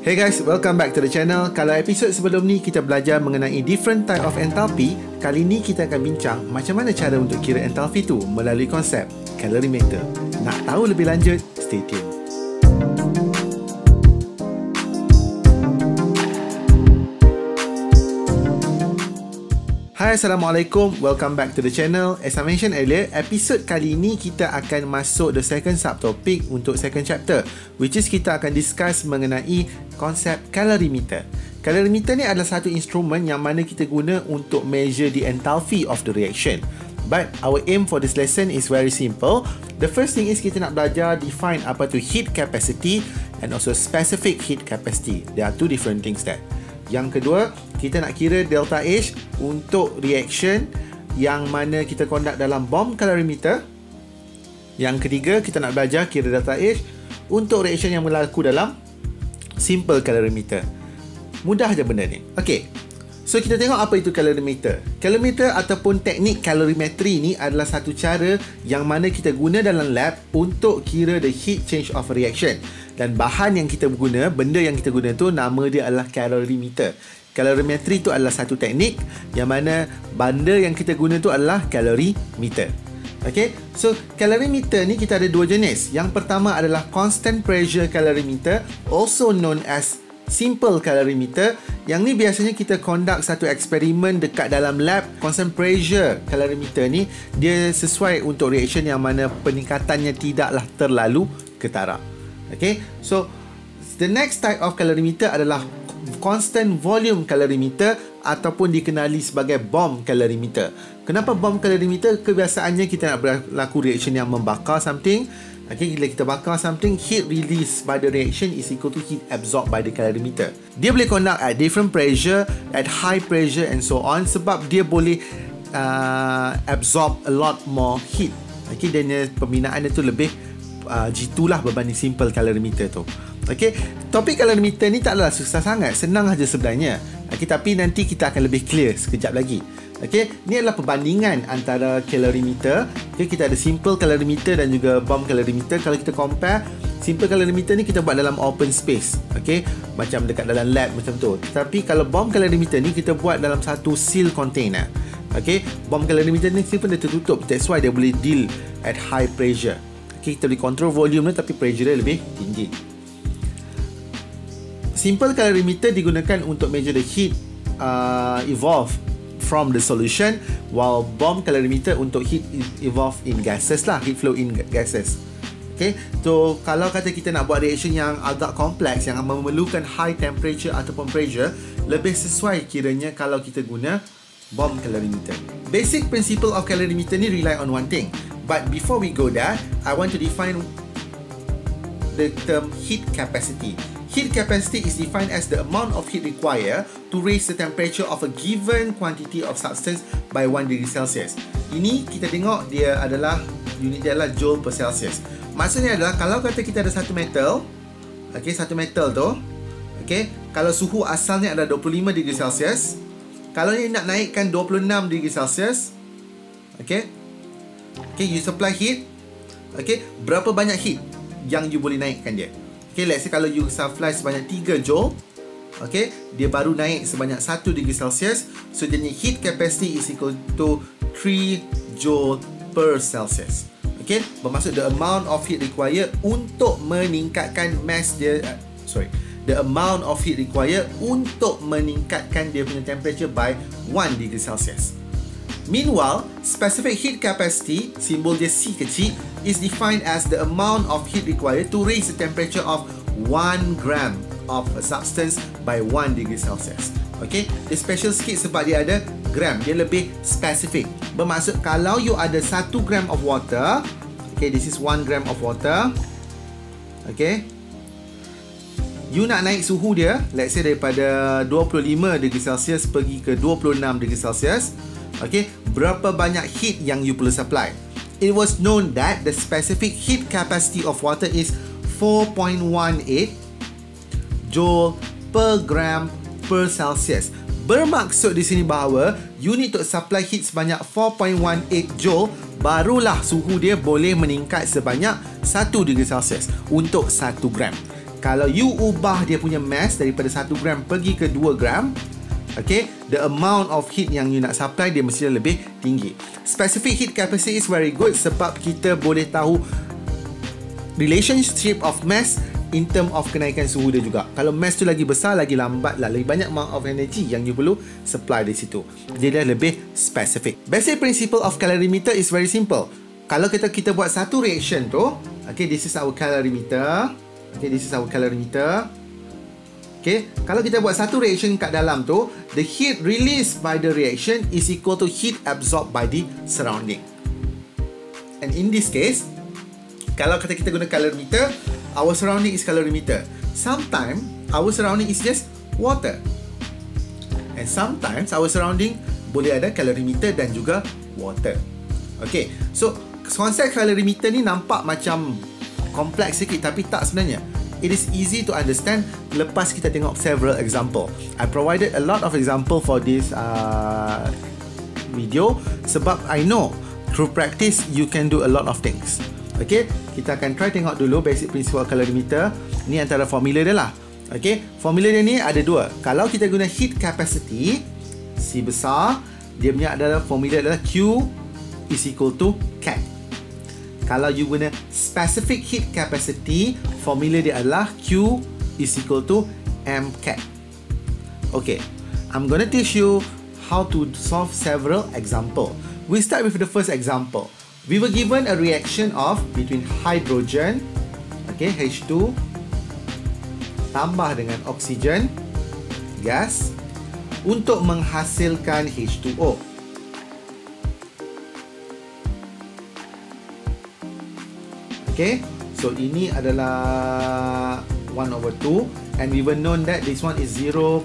Hey guys, welcome back to the channel. Kalau episod sebelum ni kita belajar mengenai different type of enthalpy, kali ni kita akan bincang macam mana cara untuk kira enthalpy tu melalui konsep calorimeter. Nak tahu lebih lanjut? Stay tuned. Hai, Assalamualaikum. Welcome back to the channel. As I mentioned earlier, episod kali ini kita akan masuk the second subtopic untuk second chapter, which is kita akan discuss mengenai konsep calorimeter. Calorimeter ni adalah satu instrumen yang mana kita guna untuk measure the enthalpy of the reaction. But our aim for this lesson is very simple. The first thing is kita nak belajar define apa tu heat capacity and also specific heat capacity. There are two different things there. Yang kedua, kita nak kira delta H untuk reaction yang mana kita conduct dalam bomb calorimeter. Yang ketiga, kita nak belajar kira delta H untuk reaction yang berlaku dalam simple calorimeter. Mudah je benda ni. Okay, so kita tengok apa itu calorimeter. Calorimeter ataupun teknik calorimetry ni adalah satu cara yang mana kita guna dalam lab untuk kira the heat change of a reaction. Dan bahan yang kita guna, benda yang kita guna tu, nama dia adalah calorimeter. Calorimetry tu adalah satu teknik yang mana benda yang kita guna tu adalah calorimeter. Okay, so calorimeter ni kita ada dua jenis. Yang pertama adalah constant pressure calorimeter, also known as simple calorimeter. Yang ni biasanya kita conduct satu eksperimen dekat dalam lab. Constant pressure calorimeter ni dia sesuai untuk reaction yang mana peningkatannya tidaklah terlalu ketara. Okay, so the next type of calorimeter adalah constant volume calorimeter ataupun dikenali sebagai bomb calorimeter. Kenapa bomb calorimeter? Kebiasaannya kita nak berlaku reaction yang membakar something. Okay, bila kita bakar something, heat release by the reaction is equal to heat absorbed by the calorimeter. Dia boleh conduct at different pressure, at high pressure and so on, sebab dia boleh absorb a lot more heat. Okay, dan pembinaan dia tu lebih G2 lah berbanding simple calorimeter tu. Okay, topik calorimeter ni tak adalah susah sangat, senang aja sebenarnya. Okay, tapi nanti kita akan lebih clear sekejap lagi. Okay, ni adalah perbandingan antara calorimeter. Okay, kita ada simple calorimeter dan juga bomb calorimeter. Kalau kita compare, simple calorimeter ni kita buat dalam open space. Okay, macam dekat dalam lab macam tu. Tapi kalau bomb calorimeter ni kita buat dalam satu seal container. Okay, bomb calorimeter ni pun dia tertutup. That's why dia boleh deal at high pressure. Okay, kita boleh control volume dia tapi pressure dia lebih tinggi. Simple calorimeter digunakan untuk measure the heat evolve from the solution, while bomb calorimeter untuk heat evolve in gases lah, heat flow in gases. Okay, so kalau kata kita nak buat reaction yang agak kompleks, yang memerlukan high temperature ataupun pressure, lebih sesuai kiranya kalau kita guna bomb calorimeter. Basic principle of calorimeter ni rely on one thing. But before we go there, I want to define the term heat capacity. Heat capacity is defined as the amount of heat required to raise the temperature of a given quantity of substance by 1 degree Celsius. Ini kita tengok dia adalah, unit dia adalah joule per Celsius. Maksudnya adalah kalau kata kita ada satu metal, okay, satu metal tu, okay, kalau suhu asalnya adalah 25 degree Celsius, kalau ni nak naikkan 26 degree Celsius, okay, you supply heat. Okay, berapa banyak heat yang you boleh naikkan dia? Okay, let's say kalau you supply sebanyak 3 joule, okay, dia baru naik sebanyak 1 degree Celsius. So jadi heat capacity is equal to 3 joule per Celsius. Okay, bermaksud the amount of heat required untuk meningkatkan mass dia, the amount of heat required untuk meningkatkan dia punya temperature by 1 degree Celsius. Meanwhile, specific heat capacity, simbol dia C kecil, is defined as the amount of heat required to raise the temperature of 1 gram of a substance by 1 degree Celsius. Okay, dia special sikit sebab dia ada gram, dia lebih specific. Bermaksud kalau you ada 1 gram of water, okay, this is 1 gram of water, okay, you nak naik suhu dia, let's say daripada 25 degree Celsius pergi ke 26 degree Celsius, okay, berapa banyak heat yang you perlu supply? It was known that the specific heat capacity of water is 4.18 joule per gram per Celsius. Bermaksud di sini bahawa you need to supply heat sebanyak 4.18 joule, barulah suhu dia boleh meningkat sebanyak 1 degree Celsius untuk 1 gram. Kalau you ubah dia punya mass daripada 1 gram pergi ke 2 gram, okay, the amount of heat yang you nak supply dia mesti lebih tinggi. Specific heat capacity is very good sebab kita boleh tahu relationship of mass in term of kenaikan suhu dia juga. Kalau mass tu lagi besar, lagi lambat lah, lagi banyak amount of energy yang you perlu supply di situ. Dia dah lebih specific. Basic principle of calorimeter is very simple. Kalau kita buat satu reaction tu, okay, this is our calorimeter. Okay, this is our calorimeter. Okay, kalau kita buat satu reaction kat dalam tu, the heat released by the reaction is equal to heat absorbed by the surrounding. And in this case, kalau kita guna calorimeter, our surrounding is calorimeter. Sometimes our surrounding is just water. And sometimes our surrounding boleh ada calorimeter dan juga water. Okay, so konsep calorimeter ni nampak macam kompleks sikit, tapi tak sebenarnya. It is easy to understand lepas kita tengok several example. I provided a lot of example for this video sebab I know through practice you can do a lot of things. Okay, kita akan try tengok dulu basic principle calorimeter. Ni antara formula dia lah. Okay, formula dia ni ada dua. Kalau kita guna heat capacity, C besar, dia punya adalah formula adalah Q is equal to Cat. Kalau you guna specific heat capacity, formula dia adalah Q is equal to MCAT. Okay, I'm gonna teach you how to solve several example. We start with the first example. We were given a reaction of between hydrogen, okay, H2, tambah dengan oksigen, gas, untuk menghasilkan H2O. Okay, so ini adalah 1/2 and we were known that this one is 0.100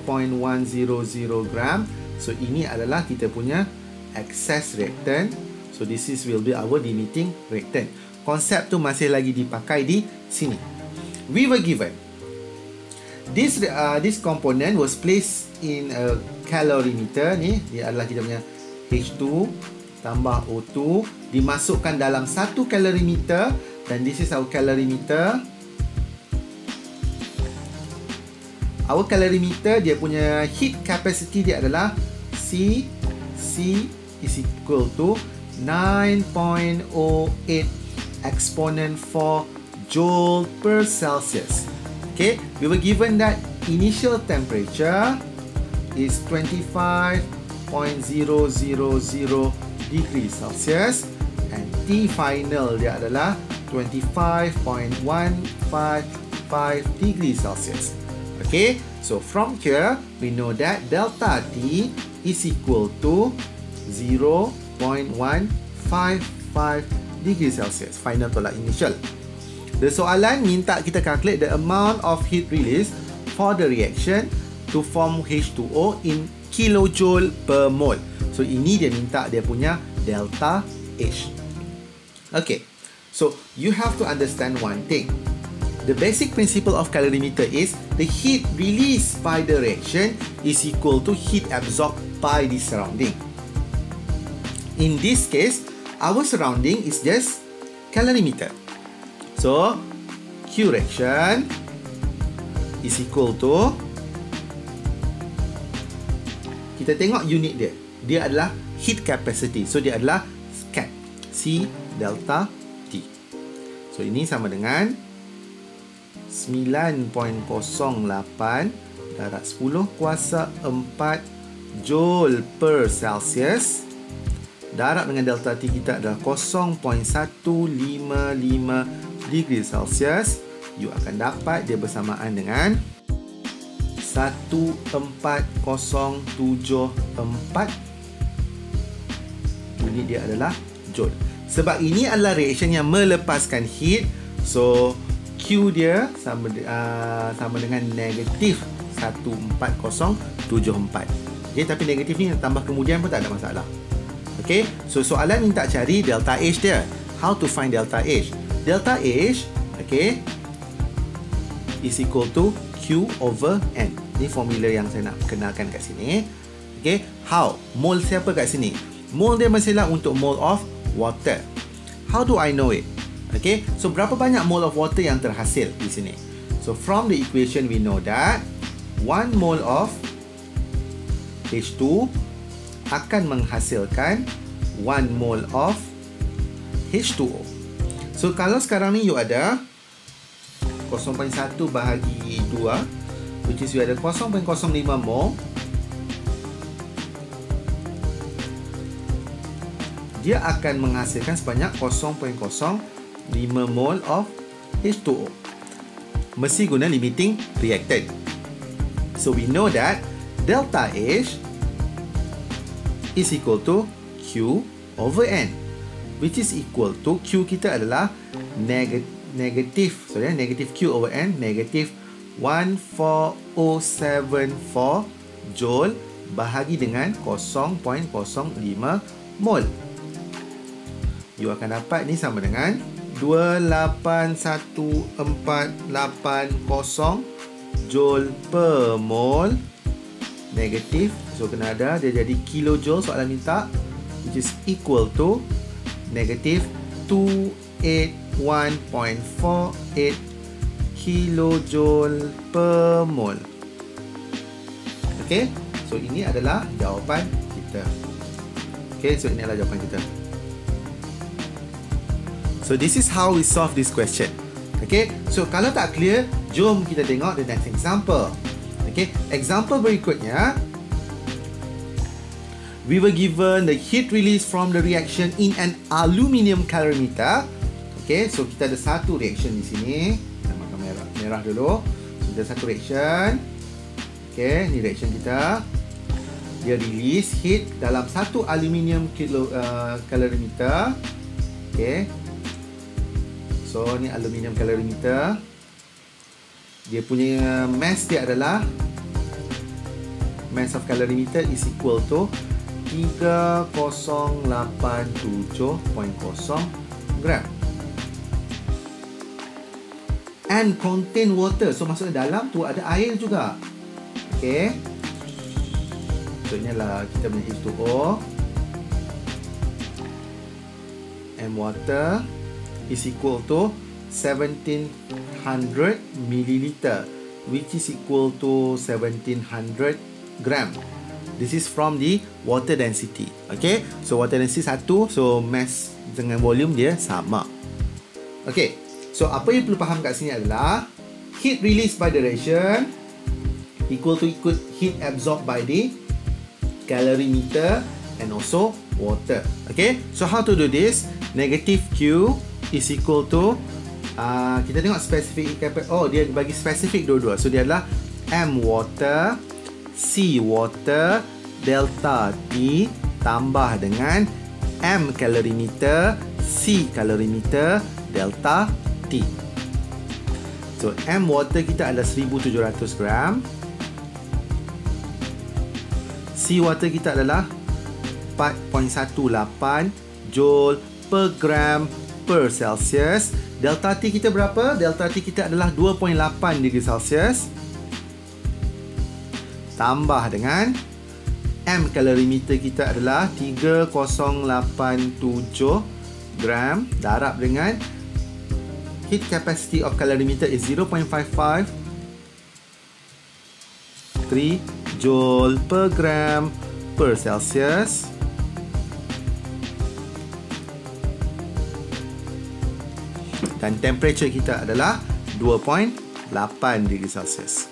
gram. So ini adalah kita punya excess reactant. So this will be our limiting reactant. Konsep tu masih lagi dipakai di sini. We were given this component was placed in a calorimeter. Ni dia adalah kita punya H2 tambah O2 dimasukkan dalam satu calorimeter. Dan this is our calorimeter. Our calorimeter dia punya heat capacity dia adalah C is equal to 9.08 exponent 4 joule per Celsius. Okay, we were given that initial temperature is 25.000 degrees Celsius and T final dia adalah 25.155 degrees Celsius. Okay, so from here we know that delta T is equal to 0.155 degrees Celsius. Final tolak initial. The soalan minta kita calculate the amount of heat release for the reaction to form H2O in kilojoule per mole. So ini dia minta dia punya delta H. Okay, so you have to understand one thing. The basic principle of calorimeter is the heat released by the reaction is equal to heat absorbed by the surrounding. In this case, our surrounding is just calorimeter. So, Q reaction is equal to, kita tengok unit dia. Dia adalah heat capacity. So, dia adalah CAT. C delta T. So, ini sama dengan 9.08 darab 10 kuasa 4 joule per Celsius. Darab dengan delta T kita adalah 0.155 degree Celsius. You akan dapat dia bersamaan dengan 14074. Unit dia adalah joule. Sebab ini adalah reaction yang melepaskan heat. So Q dia sama dengan negatif 14074. Okay, tapi negatif ni tambah kemudian pun tak ada masalah. Okay, so soalan minta cari delta H dia. How to find delta H? Delta H, okay, is equal to Q over N. Ini formula yang saya nak kenalkan kat sini. Okay, how? Mole siapa kat sini? Mole dia mestilah untuk mole of water. How do I know it? Okay, so berapa banyak mole of water yang terhasil di sini? So from the equation we know that 1 mole of H2 akan menghasilkan 1 mole of H2O. So kalau sekarang ni you ada 0.1 bahagi 2, which is you ada 0.05 mole, dia akan menghasilkan sebanyak 0.05 mole of H2O. Mesti guna limiting reactant. So we know that delta H is equal to Q over N, which is equal to Q kita adalah negative Q over N, negative 14074 joule bahagi dengan 0.05 mole. You akan dapat ni sama dengan 281,480 joule per mole negatif. So kena ada, dia jadi kilojoule soalan minta, which is equal to negative 281.48 kilojoule per mole. Okay, so ini adalah jawapan kita. Okay, so ini adalah jawapan kita. So this is how we solve this question. Okay, so kalau tak clear, jom kita tengok the next example. Okay, example berikutnya, we were given the heat release from the reaction in an aluminium calorimeter. Okay, so kita ada satu reaction di sini. Kita makan merah dulu. So, kita ada satu reaction. Okay, ni reaction kita. Dia release heat dalam satu aluminium calorimeter. Okay. So, ni aluminium calorimeter. Dia punya mass dia adalah, mass of calorimeter is equal to 3087.0 gram. And contain water. So, maksudnya dalam tu ada air juga. Okay. So, inilah kita punya H2O. And water is equal to 1700 milliliter, which is equal to 1700 gram. This is from the water density. Okay, so water density 1, so mass dengan volume dia sama. Okay, so apa yang perlu faham kat sini adalah heat released by the reaction equal to heat absorbed by the calorimeter and also water. Okay, so how to do this? Negative Q is equal to kita tengok specific capacity. Oh, dia bagi spesifik dua-dua. So dia adalah M water, C water, delta T tambah dengan M calorimeter, C calorimeter, delta T. So M water kita adalah 1700 gram. C water kita adalah 4.18 joule per gram per Celsius. Delta T kita berapa? Delta T kita adalah 2.8 degree Celsius. Tambah dengan M calorimeter kita adalah 3087 gram. Darab dengan heat capacity of calorimeter is 0.553 joule per gram per Celsius. Dan temperature kita adalah 2.8 degree Celsius.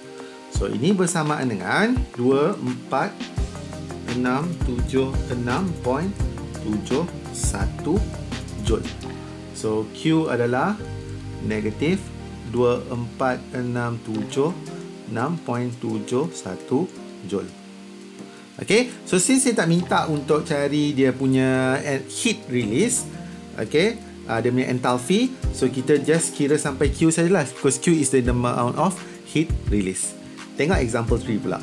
So ini bersamaan dengan 24676.71 joule. So Q adalah negatif 24676.71 joule. Okay, so since saya tak minta untuk cari dia punya heat release, okay, dia punya enthalpy, so kita just kira sampai Q sajalah, because Q is the amount of heat release. Tengok example 3 pula.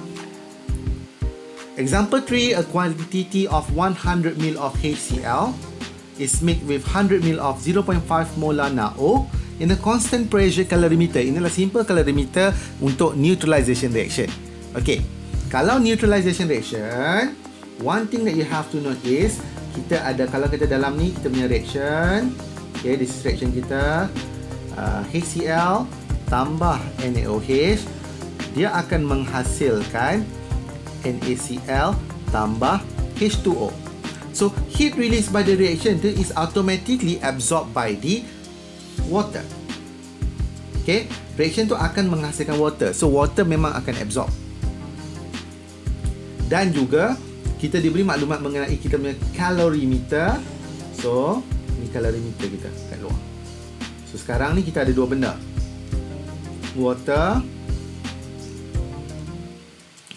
Example 3, a quantity of 100 ml of HCl is mixed with 100 ml of 0.5 molar NaO in a constant pressure calorimeter. Inilah simple calorimeter untuk neutralization reaction. Okay, kalau neutralization reaction, one thing that you have to note is, kita ada, kalau kita dalam ni, kita punya reaction. Okay, this is reaction kita, HCl, tambah NaOH, dia akan menghasilkan NaCl tambah H2O. So, heat released by the reaction tu is automatically absorbed by the water. Okay, reaction tu akan menghasilkan water. So, water memang akan absorb. Dan juga, kita diberi maklumat mengenai kita punya kalorimeter. So, ni kalorimeter kita kat luar. So, sekarang ni kita ada dua benda. Water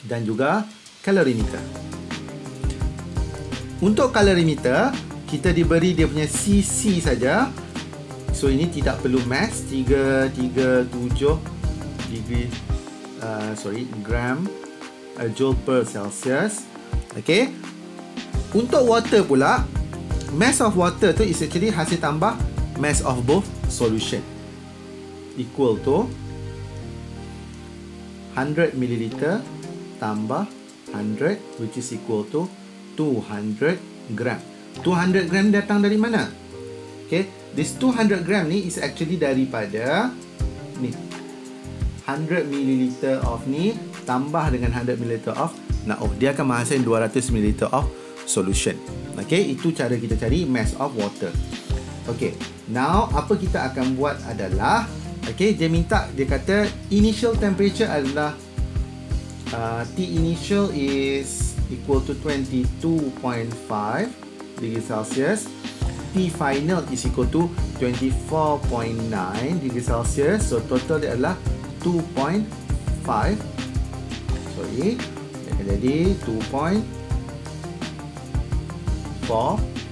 dan juga kalorimeter. Untuk kalorimeter, kita diberi dia punya cc saja. So, ini tidak perlu mass. 337 degree, gram joule per Celsius. Okay. Untuk water pula, mass of water tu is actually hasil tambah mass of both solution. Equal to 100 ml tambah 100, which is equal to 200 gram. 200 gram datang dari mana? Okay, this 200 gram ni is actually daripada ni 100 ml of ni tambah dengan 100 ml of NaOH. Dia akan menghasilkan 200 ml of solution. Okay, itu cara kita cari mass of water. Okay, now apa kita akan buat adalah, okay, dia minta, dia kata initial temperature adalah T initial is equal to 22.5 degree Celsius. T final is equal to 24.9 degree Celsius. So total dia adalah 2.5. Sorry, dia akan jadi 2.4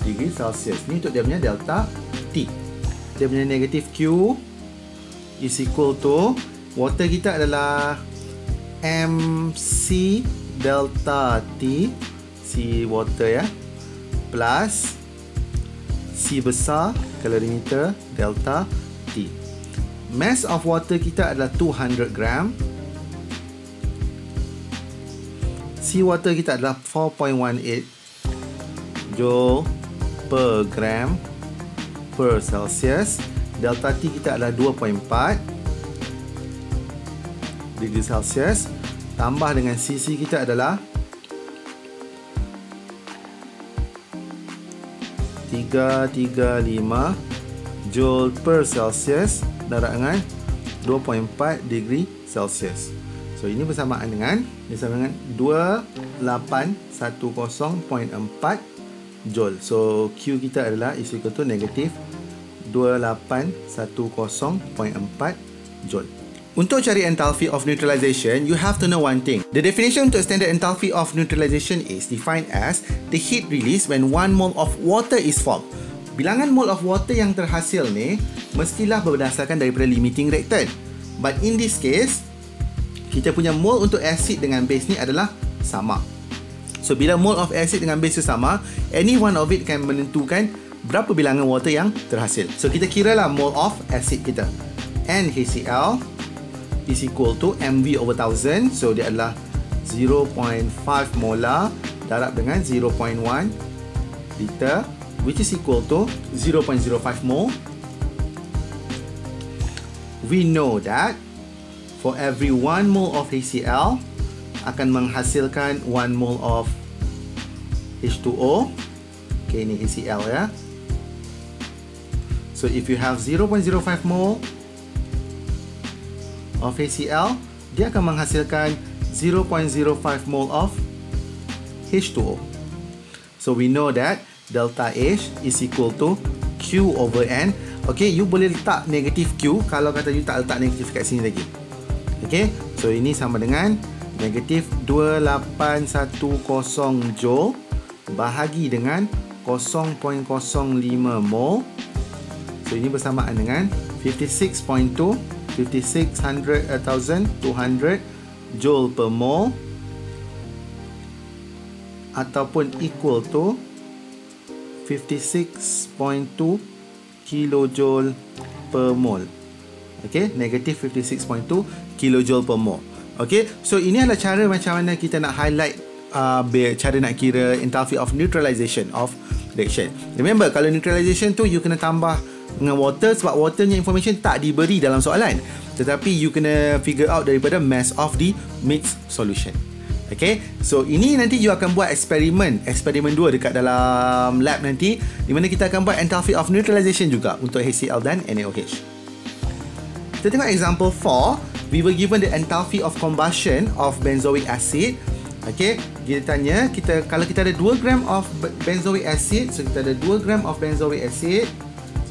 degree Celsius. Ni untuk dia punya delta T. Dia punya negative Q is equal to, water kita adalah MC delta T, C water ya, plus C besar kalorimeter delta T. Mass of water kita adalah 200 gram. C water kita adalah 4.18 joule per gram per Celsius. Delta T kita adalah 2.4 degree Celsius. Tambah dengan CC kita adalah 335 joule per Celsius darab dengan 2.4 degree Celsius. So ini bersamaan dengan 2810.4 joule. So Q kita adalah is equal to negative 2810.4 joule. Untuk cari enthalpy of neutralization, you have to know one thing. The definition untuk standard enthalpy of neutralization is defined as the heat release when 1 mole of water is formed. Bilangan mole of water yang terhasil ni mestilah berdasarkan daripada limiting reactant. But in this case, kita punya mole untuk acid dengan base ni adalah sama. So bila mole of acid dengan base tu sama, any one of it can menentukan berapa bilangan water yang terhasil. So kita kiralah mole of acid kita. NaCl is equal to mv over 1000. So dia adalah 0.5 molar darab dengan 0.1 liter, which is equal to 0.05 mole. We know that for every 1 mole of HCl akan menghasilkan 1 mole of H2O. Okay, ini HCl ya. So if you have 0.05 mole of HCl, dia akan menghasilkan 0.05 mole of H2O. So we know that delta H is equal to Q over N. Okay, you boleh letak negative Q kalau kata you tak letak negatif kat sini lagi. Okay, so ini sama dengan negatif 2810 joule bahagi dengan 0.05 mole. So ini bersamaan dengan 56.2 5600 1200 joule per mole ataupun equal to 56.2 kilojoule per mole. Okay, negative 56.2 kilojoule per mole. Okay, so ini adalah cara macam mana kita nak highlight cara nak kira enthalpy of neutralization of reaction. Remember, kalau neutralization tu you kena tambah dengan water, sebab waternya information tak diberi dalam soalan, tetapi you kena figure out daripada mass of the mixed solution. Okay, so ini nanti you akan buat eksperimen 2 dekat dalam lab nanti, di mana kita akan buat enthalpy of neutralization juga untuk HCl dan NaOH. Kita tengok example 4. We were given the enthalpy of combustion of benzoic acid. Okay, kita tanya, kalau kita ada 2 gram of benzoic acid, so kita ada 2 gram of benzoic acid.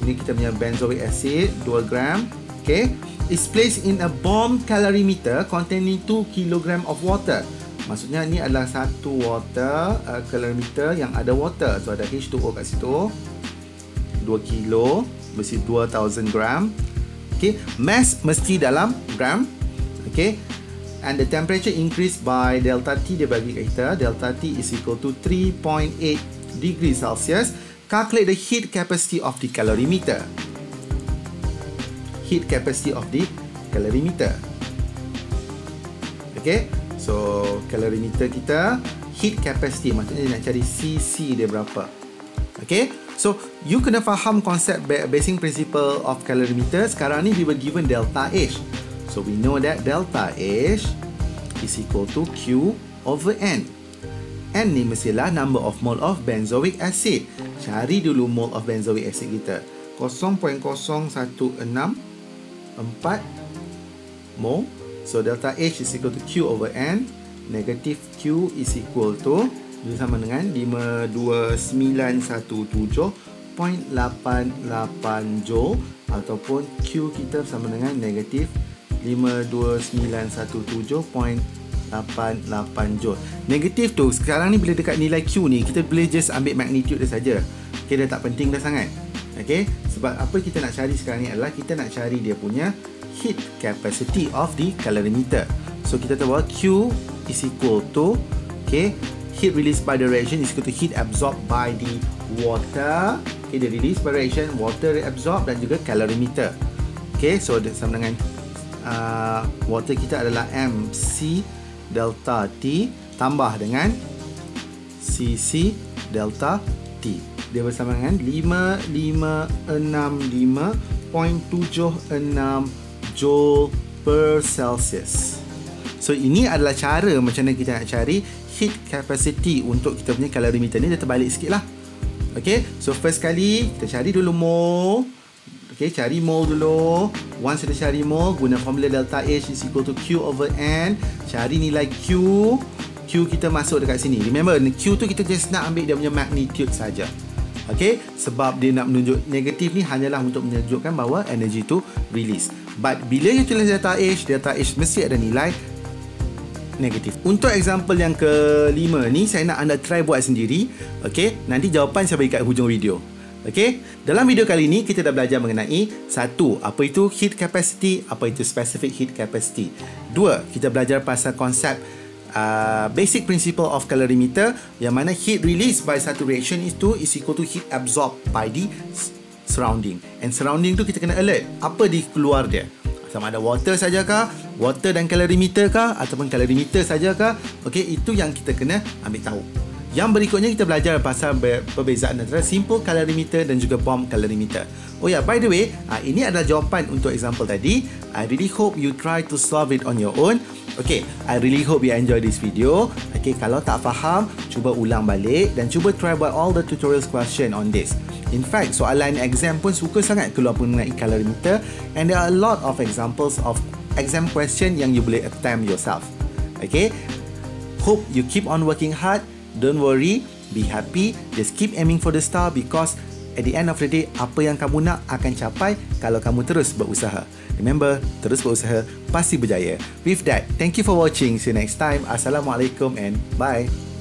Sini kita punya benzoic acid 2 gram. Okay, is placed in a bomb calorimeter containing 2 kg of water. Maksudnya ni adalah satu water calorimeter yang ada water. So ada H2O kat situ, 2 kilo berisi 2000 gram. Okay, mass mesti dalam gram. Okay, and the temperature increased by delta T, dia bagi kat kita. Delta T is equal to 3.8 degrees Celsius. Calculate the heat capacity of the calorimeter. Heat capacity of the calorimeter. Okay, so calorimeter kita, heat capacity, maksudnya dia nak cari CC dia berapa. Okay, so you kena faham konsep basic principle of calorimeter. Sekarang ni we were given delta H. So we know that delta H is equal to Q over N. N ni mestilah number of mole of benzoic acid. Cari dulu mole of benzoic acid kita. 0.0164 mole. So delta H is equal to Q over N. Negative Q is equal to, itu sama dengan 52917.88 joule, ataupun Q kita sama dengan negatif 52917.88 joule. Negatif tu sekarang ni bila dekat nilai Q ni, kita boleh just ambil magnitude dia saja. Okay, dah tak penting dah sangat. Okay, sebab apa kita nak cari sekarang ni adalah kita nak cari dia punya heat capacity of the calorimeter. So kita tahu bahawa Q is equal to, okay, heat released by the reaction is equal to heat absorbed by the water. Okay, the release by reaction, water reabsorb, dan juga calorimeter. Okay, so sama dengan water kita adalah MC delta T tambah dengan CC delta T. Dia bersama dengan 5565.76 joule per Celsius. So ini adalah cara macam mana kita nak cari heat capacity untuk kita punya calorimeter ni. Dia terbalik sikit lah. Okay, so first kali kita cari dulu mole. Okay, cari mole dulu. Once kita cari mole, guna formula delta H is equal to Q over N. Cari nilai Q. Q kita masuk dekat sini. Remember, Q tu kita just nak ambil dia punya magnitude saja. Okay, sebab dia nak menunjuk negatif ni hanyalah untuk menunjukkan bahawa energy tu release. But bila you tulis delta H mesti ada nilai negatif. Untuk example yang kelima ni, saya nak anda try buat sendiri. Okay, nanti jawapan saya bagi kat hujung video. Okay, dalam video kali ini kita dah belajar mengenai 1. Apa itu heat capacity, apa itu specific heat capacity. 2. Kita belajar pasal konsep basic principle of calorimeter, yang mana heat released by satu reaction itu is equal to heat absorbed by the surrounding. And surrounding tu kita kena alert, apa di keluar dia, sama ada water sajakah, water dan calorimeter kah, ataupun calorimeter sajakah. Okey, itu yang kita kena ambil tahu. Yang berikutnya kita belajar pasal perbezaan antara simple calorimeter dan juga bomb calorimeter. Oh ya, by the way, ini adalah jawapan untuk example tadi. I really hope you try to solve it on your own. Okay, I really hope you enjoy this video. Okay, kalau tak faham, cuba ulang balik dan cuba try buat all the tutorials question on this. In fact, soalan exam pun suka sangat keluar mengenai calorimeter, and there are a lot of examples of exam question yang you boleh attempt yourself. Okay, hope you keep on working hard. Don't worry, be happy, just keep aiming for the star, because at the end of the day, apa yang kamu nak akan capai kalau kamu terus berusaha. Remember, terus berusaha pasti berjaya. With that, thank you for watching. See you next time. Assalamualaikum and bye.